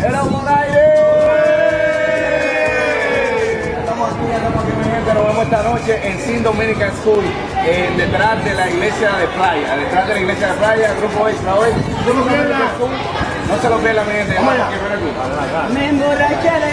¡Era un aire! Estamos aquí, mi gente. Nos vemos esta noche en Sin Dominican School, detrás de la iglesia de Playa. Detrás de la iglesia de Playa, el grupo Extra hoy. No se lo pierdan, mi gente. Vamos aquí, ven aquí. Me emborracharé.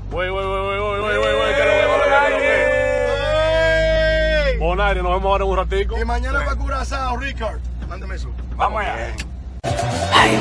Voy, Bonario, nos vemos ahora en un ratico. Y mañana va a Curazao, Ricard. Mándame eso. Vamos allá. Ay,